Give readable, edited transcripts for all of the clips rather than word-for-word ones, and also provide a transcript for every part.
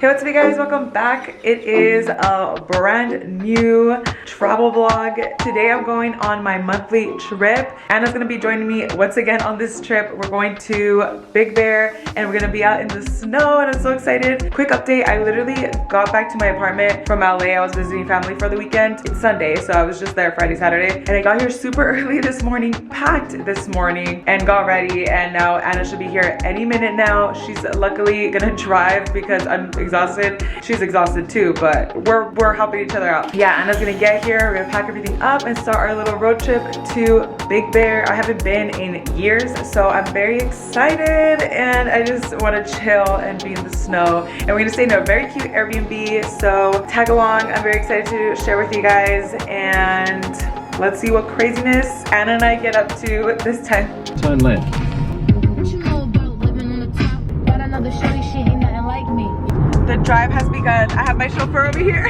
Hey, what's up you guys? Welcome back. It is a brand new travel vlog. Today I'm going on my monthly trip. Anna's gonna be joining me once again on this trip. We're going to Big Bear and we're gonna be out in the snow and I'm so excited. Quick update, I literally got back to my apartment from LA. I was visiting family for the weekend. It's Sunday, so I was just there Friday, Saturday. And I got here super early this morning, packed this morning and got ready. And now Anna should be here any minute now. She's luckily gonna drive because I'm exhausted. She's exhausted too, but we're helping each other out. Yeah, Anna's gonna get here. We're gonna pack everything up and start our little road trip to Big Bear. I haven't been in years, so I'm very excited and I just want to chill and be in the snow. And we're gonna stay in a very cute Airbnb, so tag along. I'm very excited to share with you guys and let's see what craziness Anna and I get up to this time. Turn left. What you know about living on the top? Got another shorty, she ain't nothing like me. The drive has begun. I have my chauffeur over here.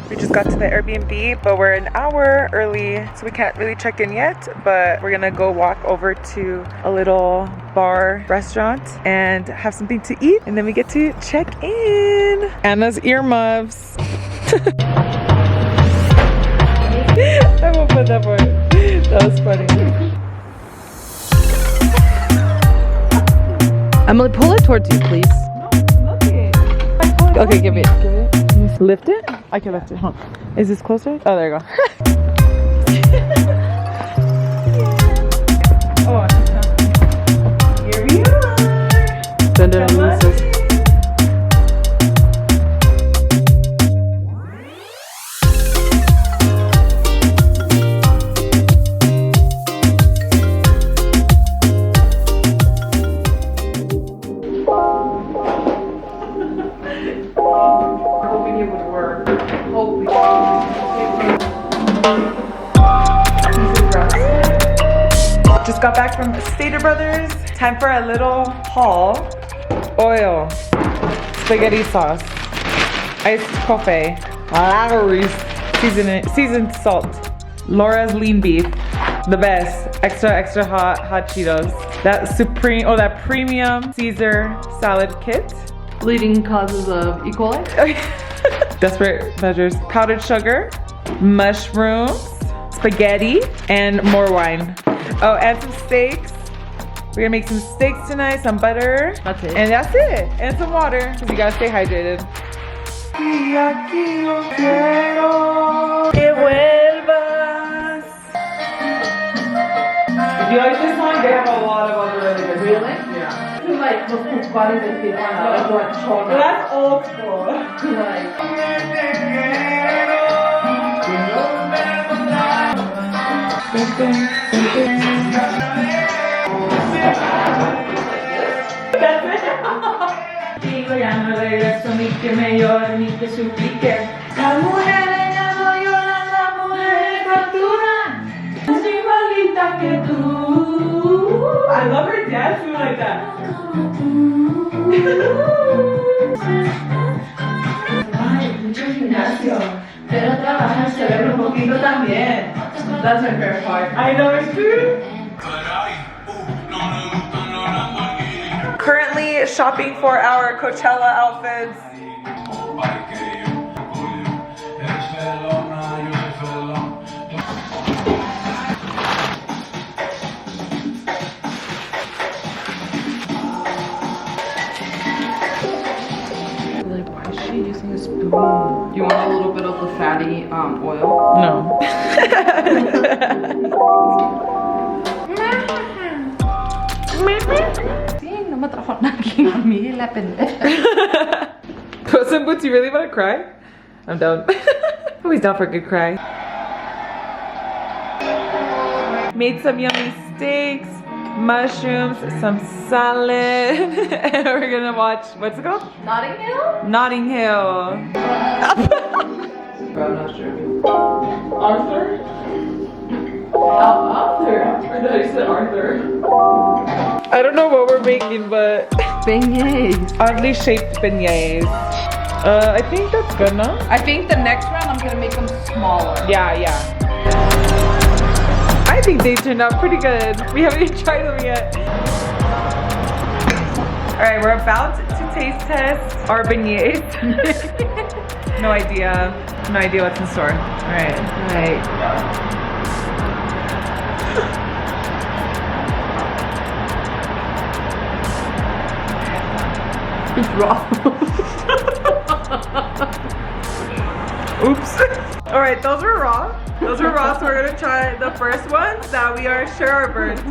We just got to the Airbnb, but we're an hour early, so we can't really check in yet, but we're gonna go walk over to a little bar restaurant and have something to eat, and then we get to check in. Anna's earmuffs. I won't put that for it. That was funny. Emily, pull it towards you, please. No, look it. Okay, give it. Lift it? I can lift it. Hold on. Is this closer? Oh, there you go. Oh, here we are. Send it on Lisa's. Hoping it would work. Hoping. Just got back from Stater Brothers. Time for a little haul. Oil, spaghetti sauce, iced coffee, Lawry's seasoned salt, Laura's lean beef, the best, extra hot Cheetos. That that premium Caesar salad kit. Leading causes of E. coli. Desperate measures. Powdered sugar, mushrooms, spaghetti, and more wine. Oh, and some steaks. We're gonna make some steaks tonight, some butter. That's it. And that's it. And some water, because you gotta stay hydrated. Y aquí yo quiero que vuelvas. If you like this song, they have a lot of other really good songs. Really? Yeah. Like the full body that they want. Well, that's old school. Digo ya no regreso ni que me llore ni que suplique. Las mujeres ya no lloran, las mujeres facturan. Es igualita que tú. I love her dance too like that. Ay, mucho gimnasio, pero trabaja el cerebro un poquito también. That's my favorite part. I know it's true. Currently shopping for our Coachella outfits. Like, why is she using a spoon? You want a little bit of the fatty oil? No. Sí, no me trajo nadie a mí, la pendeja. Puss in Boots, you really want to cry? I'm down. Always down for a good cry. Made some yummy steaks, mushrooms, some salad, and we're gonna watch, what's it called? Notting Hill? Notting Hill. I'm not sure. Arthur? Arthur. I thought you said Arthur. I don't know what we're making, but Beignets. oddly shaped beignets. I think that's good, no? I think the next round I'm gonna make them smaller. Yeah, yeah. I think they turned out pretty good. We haven't even tried them yet. All right, we're about to taste test our beignets. No idea what's in store. All right. It's raw. Oops. All right, those were raw. Those were raw, so we're gonna try the first ones that we are sure are burnt.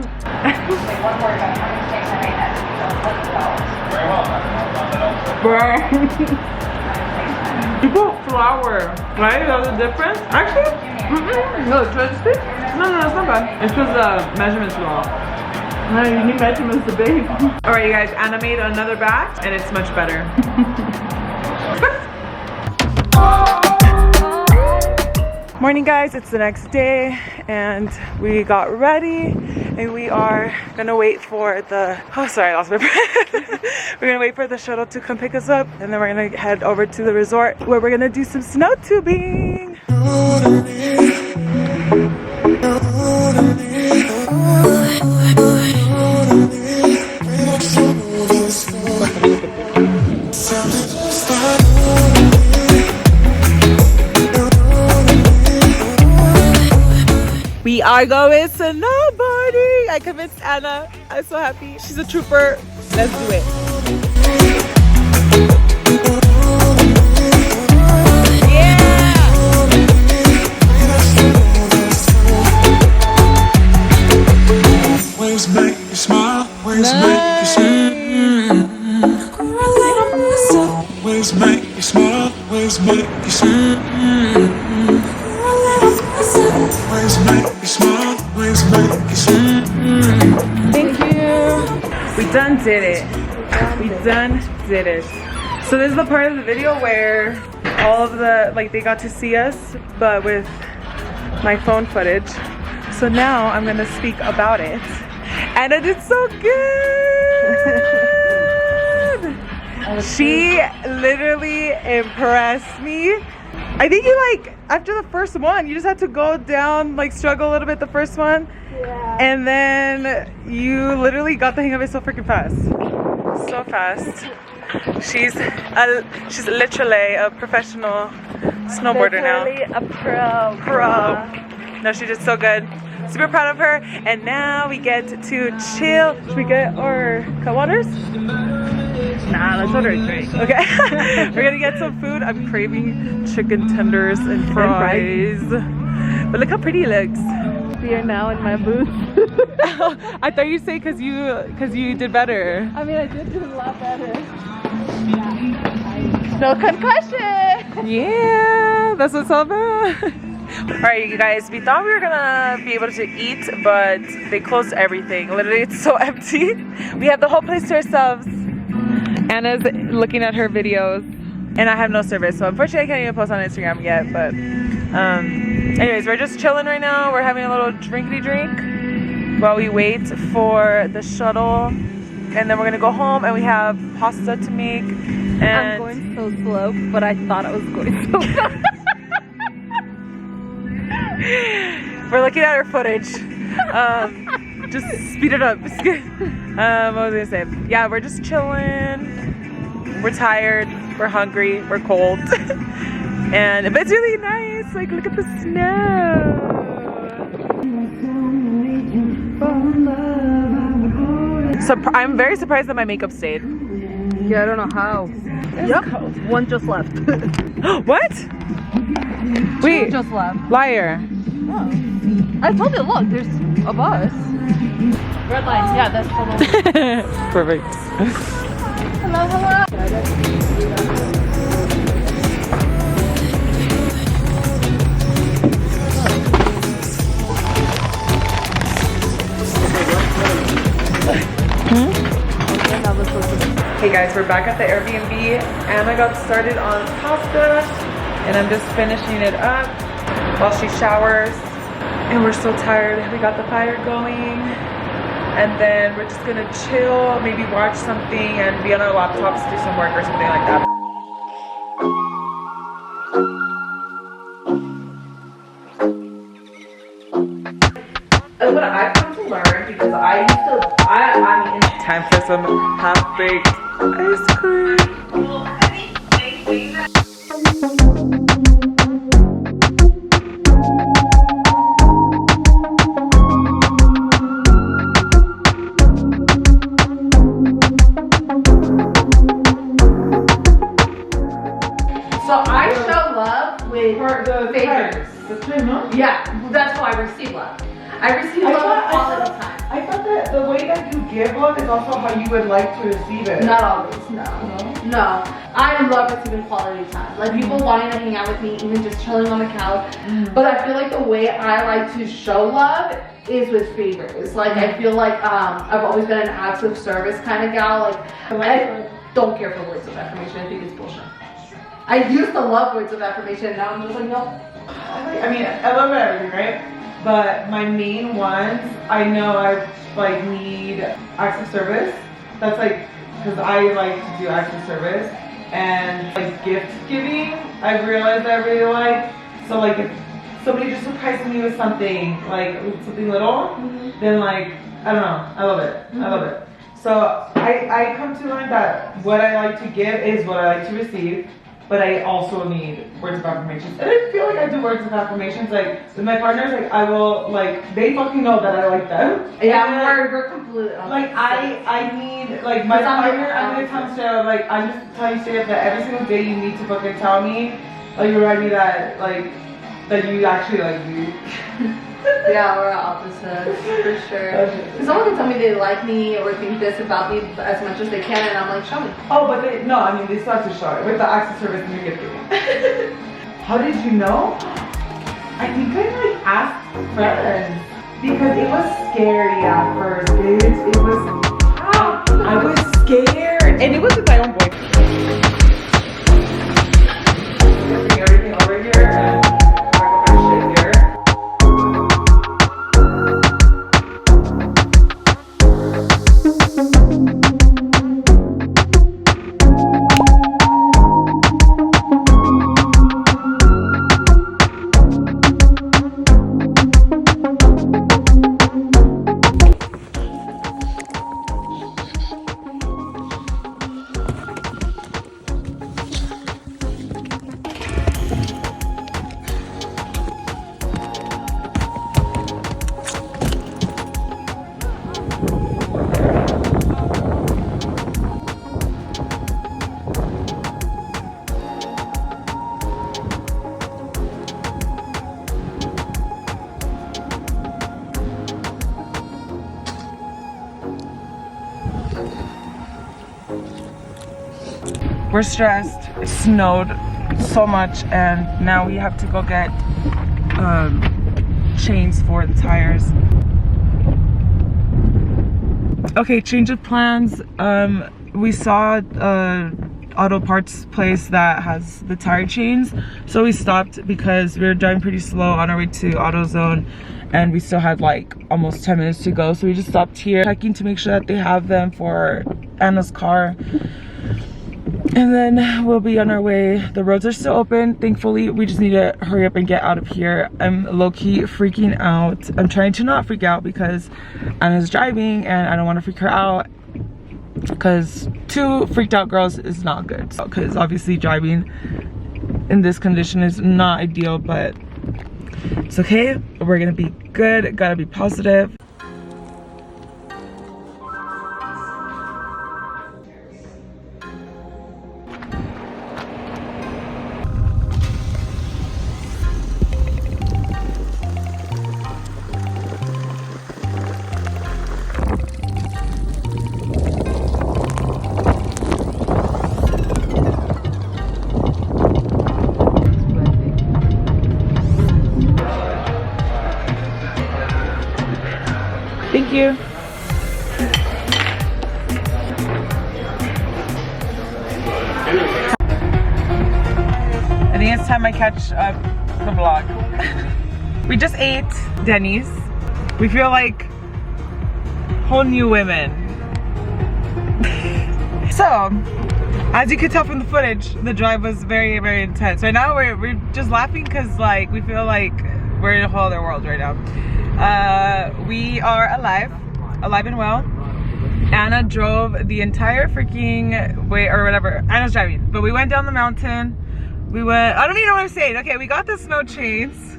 Burn. You put flour, right? That's the difference? Actually, no, trust me. No, it's not bad. It's just the measurements wrong. No, you need measurements to bake. All right, you guys, Anna made another batch, and it's much better. Morning, guys, it's the next day and we got ready and we are gonna wait for the, oh sorry, I lost my breath. We're gonna wait for the shuttle to come pick us up and then we're gonna head over to the resort where we're gonna do some snow tubing. We are going snowboarding. I convinced Anna. I'm so happy. She's a trooper. Let's do it. Yeah! Waves make you smile. Waves make you smile. Waves make you smile. Waves make you smile. Waves make you smile. Waves make you smile. Thank you. We done did it. We done did it. So this is the part of the video where all of the, like, they got to see us, but with my phone footage. So now I'm gonna speak about it. And I did so good. She literally impressed me. I think you, like, after the first one, you just had to go down, like, struggle a little bit the first one. Yeah. And then you literally got the hang of it so freaking fast. So fast. She's literally a professional snowboarder now. Literally a pro. No, she did so good. Super proud of her. And now we get to chill. Should we get our cut waters? Nah, let's order a drink. Okay. We're gonna get some food. I'm craving chicken tenders and fries. But look how pretty it looks. We are now in my booth. I thought you'd say because you did better. I mean, I did do a lot better. No concussion. Yeah, that's what's all about. Alright, you guys, we thought we were gonna be able to eat, but they closed everything. Literally, it's so empty. We have the whole place to ourselves. Anna's looking at her videos, and I have no service, so unfortunately I can't even post on Instagram yet, but anyways, we're just chilling right now. We're having a little drinkity drink while we wait for the shuttle, and then we're gonna go home and we have pasta to make. And I'm going so slow, but I thought I was going so fast. We're looking at our footage. Just speed it up. What was I gonna say? Yeah, we're just chilling. We're tired. We're hungry. We're cold. And but it's really nice. Like, look at the snow. So I'm very surprised that my makeup stayed. Yeah, I don't know how. Yep, one just left. What? Wait, Just left. liar. Oh. I told you, look, there's a bus. Red line, yeah, that's the one. Perfect. Hello, hello. Hey guys, we're back at the Airbnb. Anna got started on pasta and I'm just finishing it up while she showers. And we're so tired. We got the fire going. And then we're just gonna chill, maybe watch something and be on our laptops, do some work or something like that. ice cream. So I show love with the favors. The time, no? Yeah, that's how I receive love. I receive love with quality time. I thought that the way that you give love is also how you would like to receive it. Not always, no. I love receiving quality time. Like people wanting to hang out with me, even just chilling on the couch. But I feel like the way I like to show love is with favors. Like I feel like I've always been an acts of service kind of gal. Like I don't care for words of affirmation. I think it's bullshit. I used to love words of affirmation, and now I'm just like, no. I mean, I love everything, right? But my main ones, I know I like need acts of service. That's like, because I like to do acts of service. And like gift giving, I've realized I really like. So like if somebody just surprises me with something, like something little, then like, I don't know, I love it. I love it. So I come to learn that what I like to give is what I like to receive. But I also need words of affirmations. And I feel like I do words of affirmations. Like with my partners, like I will like they fucking know that I like them. Yeah, we're completely like I need like my partner. I'm gonna tell him straight up. Like I'm just telling you straight up that every single day you need to fucking tell me, like you remind me that like that you actually like me. Yeah, we're opposites for sure. Someone can tell me they like me or think this about me as much as they can, and I'm like, show me. Oh, but they still have to show it with the acts of service and the gift giving. How did you know? I think I like asked friends because it was scary at first, bitch. It was. I was scared, and it was with my own boyfriend. Bring everything over here and pack up my shit here. We're stressed. It snowed so much, and now we have to go get chains for the tires. Okay, change of plans. We saw auto parts place that has the tire chains, so we stopped because we were driving pretty slow on our way to AutoZone, and we still had like almost 10 minutes to go, so we just stopped here checking to make sure that they have them for Anna's car. And then we'll be on our way. The roads are still open, thankfully. We just need to hurry up and get out of here. I'm low-key freaking out. I'm trying to not freak out because Anna's driving and I don't want to freak her out, because two freaked out girls is not good. Because obviously driving in this condition is not ideal, but it's okay. We're gonna be good. Gotta be positive. Thank you. I think it's time I catch up the vlog. We just ate Denny's. We feel like whole new women. So, as you could tell from the footage, the drive was very, very intense. Right now we're just laughing because like we feel like we're in a whole other world right now. We are alive and well. Anna drove the entire freaking way, or whatever. Anna's driving, but we went down the mountain. We went, I don't even know what I'm saying. Okay, we got the snow chains.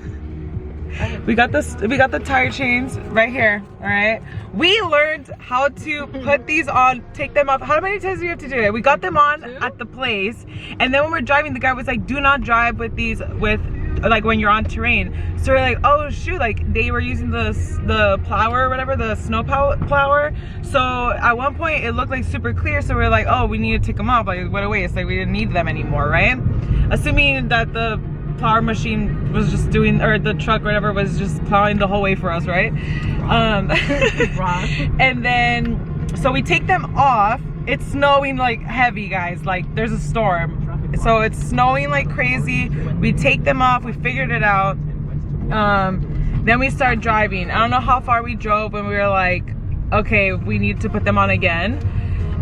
We got the tire chains right here, all right? We learned how to put these on, take them off. How many times do we have to do it? We got them on at the place, and then when we're driving, the guy was like, do not drive with these, like when you're on terrain. So we're like, oh shoot, like they were using the plower or whatever, the snow plower. So at one point it looked like super clear, so we're like, oh, we need to take them off. Like what a waste, like we didn't need them anymore, right? Assuming that the plower machine was just doing, or the truck or whatever was just plowing the whole way for us, right? And then so we take them off. It's snowing like heavy, guys, like there's a storm, so it's snowing like crazy. We take them off, we figured it out. Then we start driving. I don't know how far we drove when we were like, okay, we need to put them on again.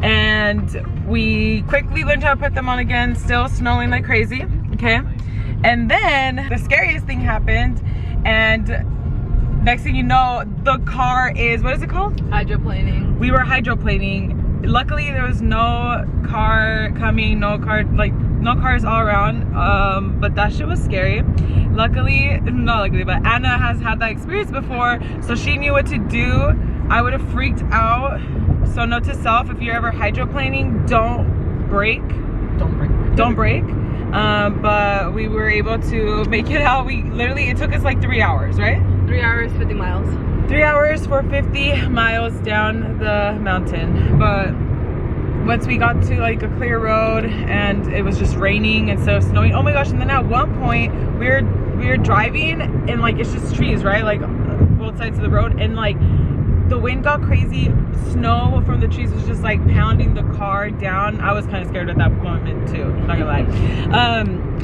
And we quickly learned how to put them on again, still snowing like crazy, okay? And then the scariest thing happened, and next thing you know, the car is, what is it called? Hydroplaning. We were hydroplaning. Luckily there was no car coming, no cars all around, but that shit was scary. Luckily, not luckily, but Anna has had that experience before, so she knew what to do. I would have freaked out. So note to self, if you're ever hydroplaning, don't brake. Don't brake. But we were able to make it out. We literally, it took us like 3 hours, right? 3 hours, 50 miles. 3 hours for 50 miles down the mountain. But once we got to like a clear road and it was just raining instead of snowing, oh my gosh. And then at one point we were driving and like it's just trees, right? Like both sides of the road, and like the wind got crazy. Snow from the trees was just like pounding the car down. I was kind of scared at that moment too, not gonna lie.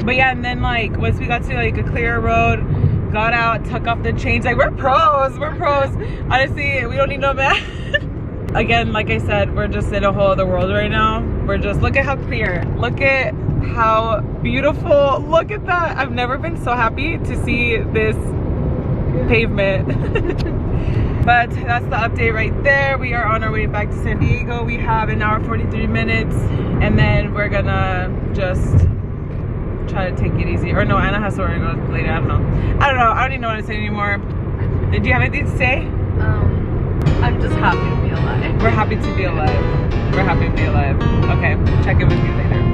But yeah, and then like once we got to like a clear road, got out, took off the chains. Like we're pros. Honestly, we don't need no man. Again, like I said, we're just in a whole other world right now. We're just, look at how clear, look at how beautiful, look at that. I've never been so happy to see this pavement. But that's the update right there. We are on our way back to San Diego. We have an hour 43 minutes, and then we're gonna just try to take it easy. Or no, Anna has somewhere to go later. I don't know. I don't even know what to say anymore. Did you have anything to say? I'm just happy to be alive. We're happy to be alive. We're happy to be alive. Okay, check in with you later.